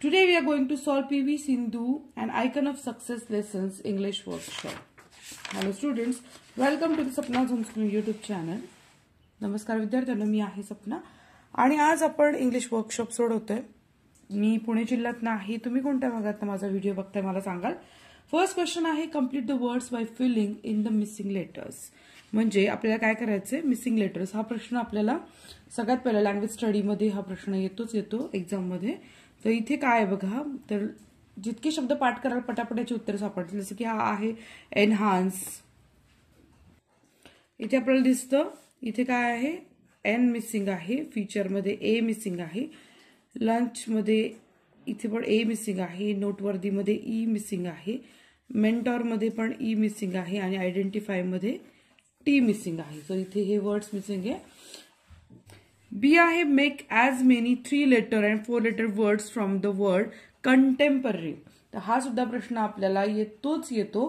Today we are going to solve P.V.Sindhu, an icon of success lessons English workshop. Hello students, welcome to the Sapna's Homeschool YouTube channel. नमस्कार विद्यार्थ्यांनो, मी आहे सपना आणि आज आपण English workshop सोडवतोय. मी पुणे जिल्ह्यात नाही. तुम्ही कोणत्या भागात माझा व्हिडिओ बघताय मला सांगाल. फर्स्ट क्वेश्चन आहे complete the words by feeling in the missing letters. म्हणजे आपल्याला काय करायचंय, मिसिंग लेटर्स हा प्रश्न आपल्याला सगळ्यात पहिला लँग्वेज स्टडी मध्ये हा प्रश्न येतो एक्झाम मध्ये. तर इथे काय बघा, तर जितके शब्द पाठ कराल पटापटाचे उत्तर सापडतील. जसं की हा आहे एनहान्स. इथे आपल्याला दिसतं इथे काय आहे, एन मिसिंग आहे, फीचर मध्ये ए मिसिंग आहे, लंच मध्ये इथे पण ए मिसिंग आहे, नोटवर्दी मध्ये ई मिसिंग आहे, मेंटॉर मध्ये पण ई मिसिंग आहे आणि आयडेंटिफाय मध्ये टी मिसिंग आहे. सो इथे हे वर्ड्स मिसिंग आहे. बी आहे make as many 3 letter and 4 letter words from the word contemporary. तर हा सुद्धा प्रश्न आपल्याला येतो.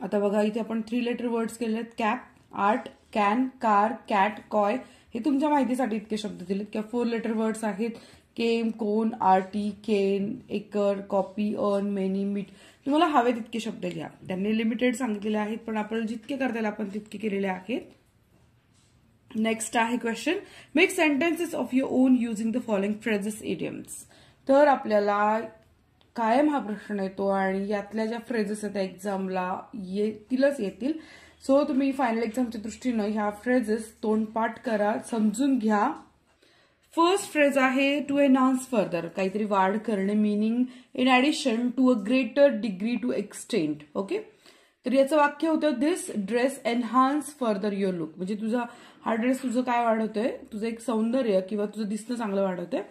आता बघा इथे आपण 3 letter वर्ड्स केले आहेत. Cap, art, can, car, cat, coy. हे तुमच्या माहितीसाठी इतके शब्द दिलेत. किंवा 4 letter वर्ड्स आहेत came, cone, arty, cane, acre, copy, earn, many, meat. तुम्हाला हवे तितके शब्द घ्या. त्यांनी लिमिटेड सांगितलेले आहेत, पण आपल्याला जितके करता येईल आपण तितके केलेले आहेत. नेक्स्ट आहे question, make sentences of your on using the following phrases idioms. तर आपल्याला कायम हा प्रश्न येतो आणि यातल्या ज्या फ्रेजेस आहेत त्या एक्झामला येतील. सो तुम्ही फायनल एक्झामच्या दृष्टीनं ह्या फ्रेजेस तोंडपाठ करा, समजून घ्या. फर्स्ट फ्रेज आहे टू एनहान्स फर्दर, काहीतरी वाढ करणे, meaning in addition to a greater degree to extend. Okay, तर याचं वाक्य होतं this dress enhance further your look. म्हणजे तुझा हा ड्रेस तुझं काय वाढवतोय, तुझं एक सौंदर्य किंवा तुझं दिसणं चांगलं वाढवतंय.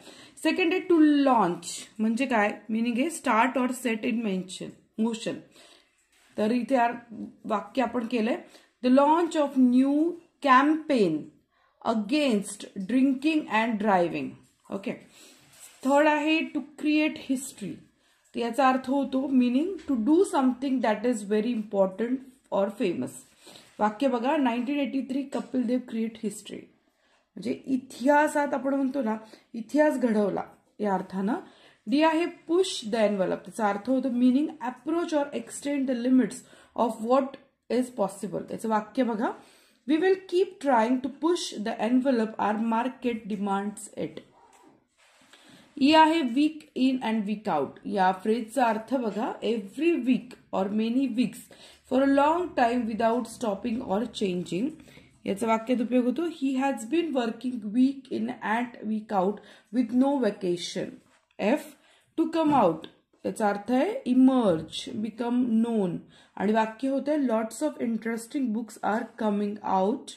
सेकंड आहे टू लॉन्च, म्हणजे काय मिनिंग आहे start or set in motion. तर इथे वाक्य आपण केलंय the launch of new campaign against drinking and driving. Okay. Third आहे टू क्रिएट हिस्ट्री. तर याचा अर्थ होतो meaning to do something that is very important or famous. वाक्य बघा 1983 कपिल देव क्रिएट हिस्ट्री. म्हणजे इतिहासात आपण म्हणतो ना, इतिहास घडवला या अर्थानं. डी आहे पुश द एनव्हलप. त्याचा अर्थ होतो meaning approach or extend the limits of what is possible. त्याचं वाक्य बघा we will keep trying to push the envelope are market demands it. E आहे week in and week out. या फ्रेजचा अर्थ बघा every week or many weeks for a long time without stopping or changing. याचा वाक्यात उपयोग होतो he has been working week in and week out with no vacation. F two come out. याचा अर्थ आहे इमर्ज, बिकम नोन आणि वाक्य होते lots of interesting books are coming out.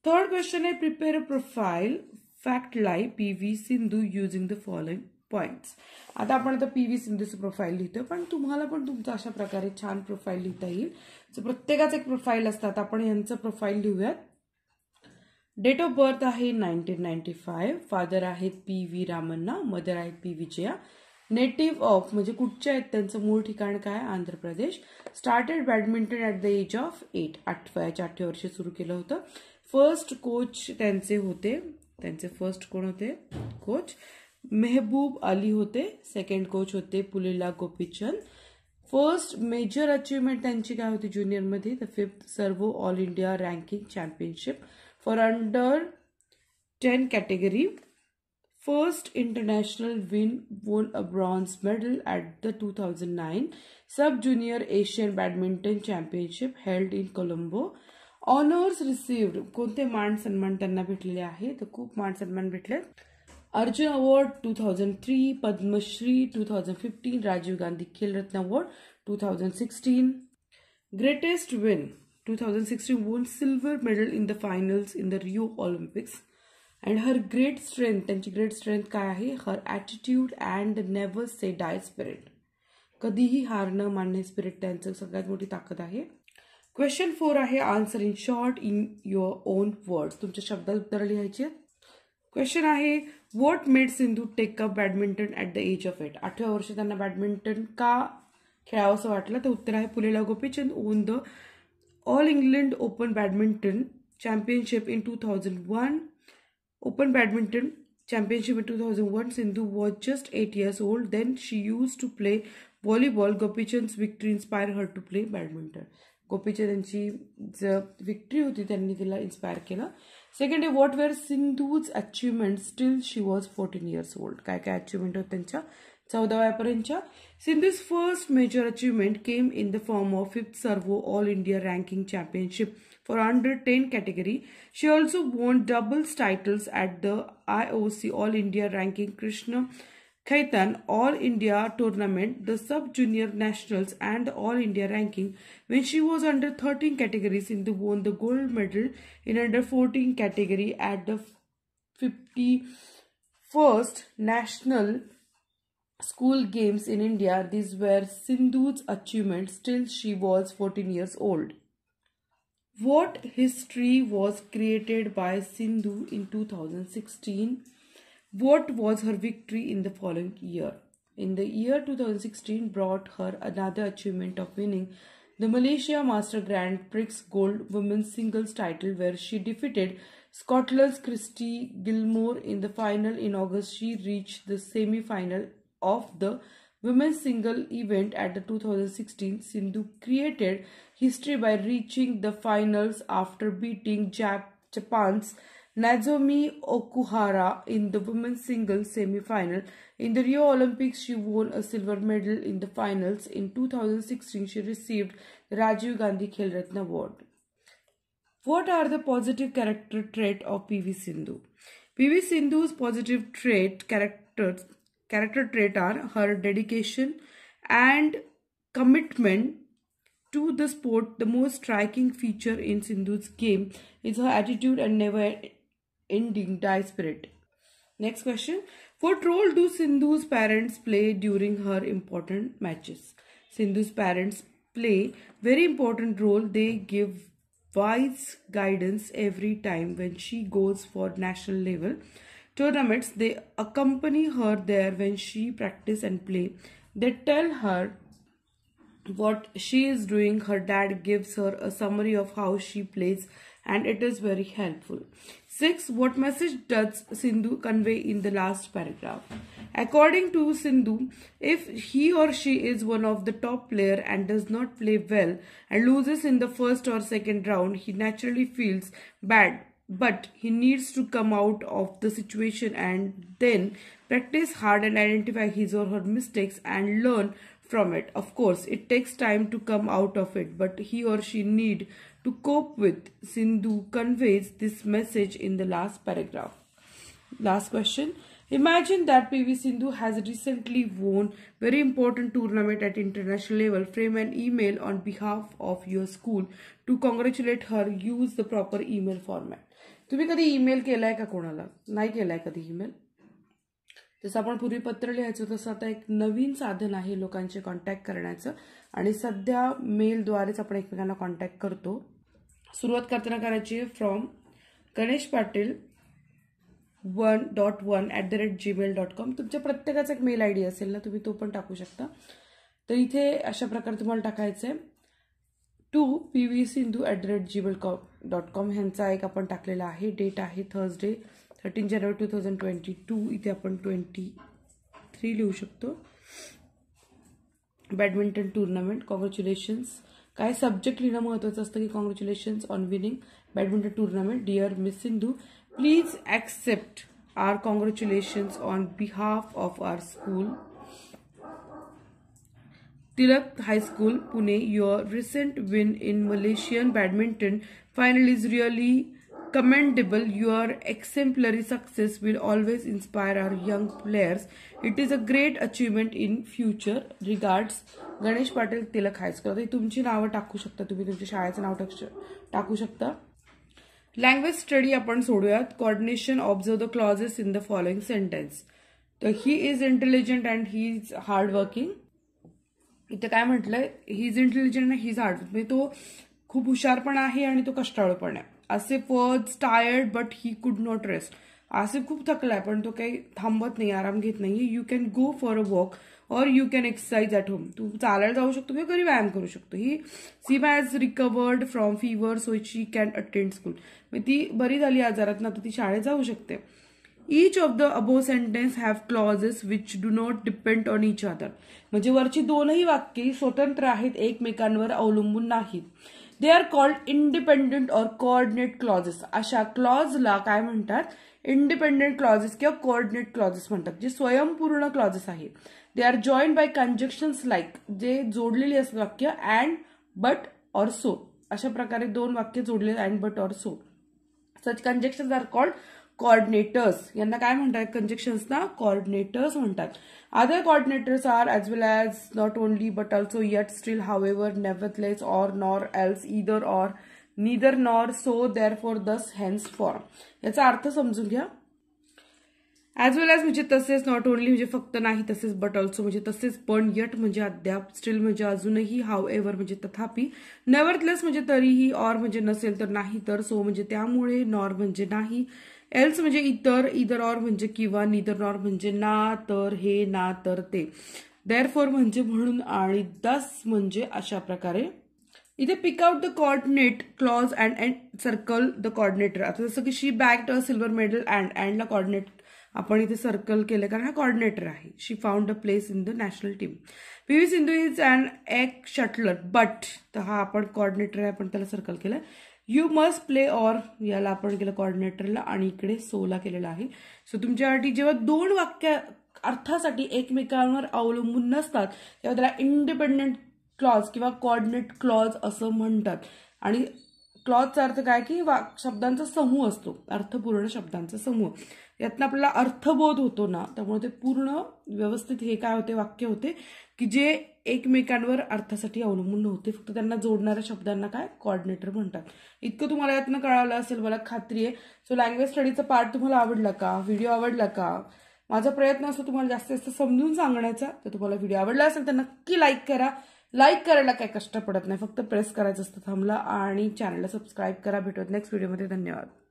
Third question आहे prepare a profile fact file P.V. Sindhu using the following points. आता आपण आता P.V. सिंधूचं प्रोफाईल लिहितोय, पण तुम्हाला पण तुमचं अशा प्रकारे छान प्रोफाईल लिहिता येईल. प्रत्येकाचं एक प्रोफाईल असतात. आपण यांचं प्रोफाईल लिहूयात. डेट ऑफ बर्थ आहे 1995. फादर आहेत P.V. रामण्णा, मदर आहेत P. विजया. नेटिव्ह ऑफ म्हणजे कुठचे आहेत, त्यांचं मूळ ठिकाण काय, Andhra Pradesh. Started badminton at the age of 8. वयाच्या 8व्या वर्षी सुरू केलं होतं. फर्स्ट कोच त्यांचे फर्स्ट कोण होते, कोच मेहबूब अली होते. सेकंड कोच होते Pullela Gopichand. First major achievement त्यांची काय होती ज्युनियरमध्ये, the 5th Servo all India ranking championship for under 10 category. First international won a bronze medal at the 2009 sub junior Asian badminton championship held in Colombo. Honours received, कोणते मान सन्मान त्यांना भेटलेले आहे, तर खूप मान सन्मान भेटले. अर्जुन अवॉर्ड 2003, पद्मश्री 2015, राजीव गांधी खेल रत्न award 2016. Greatest win 2016 won silver medal in the finals in the Rio Olympics. And her great strength, त्यांची ग्रेट स्ट्रेंथ काय आहे, her attitude and never say die spirit. कधीही हार न मानणे स्पिरिट त्यांचं सगळ्यात मोठी ताकद आहे. क्वेश्चन 4 आहे answer in short in your own words. तुमच्या शब्दात उत्तर लिहायची. क्वेश्चन आहे what made Sindhu take up badminton at the age of 8. 8व्या वर्षी त्यांना बॅडमिंटन का खेळावं असं वाटलं, तर उत्तर आहे Pullela Gopichand on the all England open badminton championship in 2001. Open badminton championship in 2001, Sindhu was just 8 years old. Then she used to play volleyball. Gopichand's victory inspired her to play badminton. Gopichand यांची victory होती त्यांनी तिला inspire केलं. Second आहे what were Sindhu's achievement still she was 14 years old. काय काय achievement होत त्यांच्या 14 वयापर्यंतच्या. Sindhu's first major achievement came in the form of 5th Servo all India ranking championship for under 10 category. She also won doubles titles at the IOC All India Ranking Krishna Khaitan All India Tournament, the Sub-Junior Nationals and the All India Ranking. When she was under 13 categories, Sindhu won the gold medal in under 14 category at the 51st National School Games in India. These were Sindhu's achievements till she was 14 years old. What history was created by Sindhu in 2016? What was her victory in the following year? In the year 2016 brought her another achievement of winning the Malaysia Master Grand Prix Gold Women's Singles title, where she defeated Scotland's Christy Gilmore in the final. In August, she reached the semi-final of the women's single event at the 2016. Sindhu created history by reaching the finals after beating Japan's Nozomi Okuhara in the women's singles semi-final. In the Rio Olympics, she won a silver medal in the finals. In 2016, she received the Rajiv Gandhi Khel Ratna Award. What are the positive character traits of P.V. Sindhu? P.V. Sindhu's positive character trait are her dedication and commitment to the sport. The most striking feature in Sindhu's game is her attitude and never-ending die spirit. Next question. What role do Sindhu's parents play during her important matches? Sindhu's parents play very important role. They give wise guidance every time when she goes for national level tournaments. They accompany her there when she practice and play. They tell her what she is doing. Her dad gives her a summary of how she plays, and it is very helpful. 6. What message does Sindhu convey in the last paragraph? According to Sindhu, if he or she is one of the top player and does not play well and loses in the first or second round, he naturally feels bad. But he needs to come out of the situation and then practice hard and identify his or her mistakes and learn from it. Of course, it takes time to come out of it, but he or she need to cope with. Sindhu conveys this message in the last paragraph. Last question. Imagine that P.V. Sindhu has recently won very important tournament at international level. Frame an email on behalf of your school to congratulate her. Use the proper email format. तुम्ही कधी email केलाय का कोणाला? नाही केलाय कधी email? जसं आपण पूर्वी पत्र लिहायचो तसं आता एक नवीन साधन आहे लोकांचे कॉन्टॅक्ट करण्याचं, आणि सध्या मेलद्वारेच आपण एकमेकांना कॉन्टॅक्ट करतो. सुरुवात करताना करायची आहे फ्रॉम ganesh.patil1.1@gmail.com. तुमच्या प्रत्येकाचा एक मेल आयडी असेल ना, तुम्ही तो पण टाकू शकता. तर इथे अशा प्रकारे तुम्हाला टाकायचं आहे टू pvsindhu@gmail.com. ह्यांचा एक आपण टाकलेला आहे. डेट आहे थर्सडे 13 जानेवारी 2022. इथे आपण 23 लिहू शकतो. Badminton tournament, congratulations. काय सब्जेक्ट लिहिणं महत्त्वाचं असतं की congratulations on winning badminton tournament. Dear miss Sindhu, please accept our congratulations on behalf of our school Tilak High School, Pune. Your recent win in Malaysian badminton final is really commendable. Your exemplary success will always inspire our young players. It is a great achievement in future. Regards, Ganesh Patil Tilak high school. आता तुमची नावं टाकू शकता, तुम्ही तुमच्या शाळेचं नाव टाकू शकता. लँग्वेज स्टडी आपण सोडूयात. Coordination, observe the clauses in the following sentence. तर he is intelligent and he is hard working. इथे काय म्हटलंय, ही इज इंटेलिजंट आणि ही इज हार्ड. म्हणजे तो खूप हुशार पण आहे आणि तो कष्टाळू पण आहे. Asif was tired but he could not rest. Asif खूप थकलाय पण तो काही थांबत नाही, आराम घेत नाहीये. You can go for a walk or you can exercise at home. तू चालायला जाऊ शकतो किंवा घरी व्यायाम करू शकतो. ही Seema has recovered from fever so she can attend school. ती बरी झाली आजारात ना, तर ती शाळेत जाऊ शकते. Each of the above sentence have clauses which do not depend on each other. म्हणजे वरची दोनही वाक्ये स्वतंत्र आहेत, एकमेकांवर अवलंबून नाहीत. They are called independent or coordinate clauses. अशा क्लॉजला काय म्हणतात? इंडिपेंडेंट क्लॉजेस किंवा कोऑर्डिनेट क्लॉजेस म्हणतात, जे स्वयंपूर्ण क्लॉजेस आहेत. They are joined by conjunctions like, जे जोडलेली असतात वाक्य अँड, बट और सो. अशा प्रकारे दोन वाक्य जोडलेले अँड, बट और सो. सच कंजक्शन्स आर कॉल्ड coordinators. यांना काय म्हणतात? कंजक्शन्सना coordinators म्हणतात. Other coordinators are as well as not only but also yet, still, however, nevertheless, or, nor, else, either, or, neither, nor, so, therefore, thus, hence, for. याचा अर्थ समजून घ्या. As वेल as म्हणजे तसेच, नॉट ओनली म्हणजे फक्त नाही तसेच, बट ऑल्सो म्हणजे तसेच पण, यट म्हणजे अद्याप, स्टील म्हणजे अजूनही, हाव एव्हर म्हणजे तथापि, नेव्हरथलेस म्हणजे तरीही, ऑर म्हणजे नसेल तर नाही तर, सो म्हणजे त्यामुळे, नॉर म्हणजे नाही, एल्स म्हणजे इतर, इदर ऑर म्हणजे किंवा, निदर नॉर म्हणजे ना तर हे, ना तर ते, देअरफॉर म्हणजे म्हणून, आणि दस म्हणजे अशा प्रकारे. इथे pick out the coordinate clause and circle the coordinator. आता जसं की she bagged a silver medal अँडला कोऑर्डिनेट आपण इथे सर्कल केलं कारण हा कोऑर्डिनेटर आहे. She found a place in the national team. P.V. Sindhu is an ace shuttler but, तर हा आपण कोऑर्डिनेटर आहे, आपण त्याला सर्कल केलं. यू मस्ट प्ले ऑर, याला आपण केलं कोऑर्डिनेटरला आणि इकडे सोला केलेला आहे. सो तुमच्यासाठी जेव्हा दोन वाक्य अर्थासाठी एकमेकांवर अवलंबून नसतात तेव्हा त्याला इंडिपेंडेंट क्लॉज किंवा कोऑर्डिनेट क्लॉज असं म्हणतात. आणि क्लॉजचा अर्थ काय की शब्दांचा समूह असतो, अर्थपूर्ण शब्दांचा समूह. यातनं आपल्याला अर्थबोध होतो ना, त्यामुळे ते पूर्ण व्यवस्थित हे काय होते? वाक्य होते की जे एकमेकांवर अर्थासाठी अवलंबून नव्हते, फक्त त्यांना जोडणाऱ्या शब्दांना काय? कोऑर्डिनेटर म्हणतात. इतकं तुम्हाला यातनं कळालं असेल मला खात्री आहे. सो लँग्वेज स्टडीचा पार्ट तुम्हाला आवडला का? व्हिडिओ आवडला का? माझा प्रयत्न असतो तुम्हाला जास्तीत जास्त समजून सांगण्याचा. तर तुम्हाला व्हिडिओ आवडला असेल तर नक्की लाईक करा. लाईक करायला काही कष्ट पडत नाही, फक्त प्रेस करायचं असतं थांबला, आणि चॅनलला सबस्क्राईब करा. भेटूयात नेक्स्ट व्हिडिओमध्ये. धन्यवाद.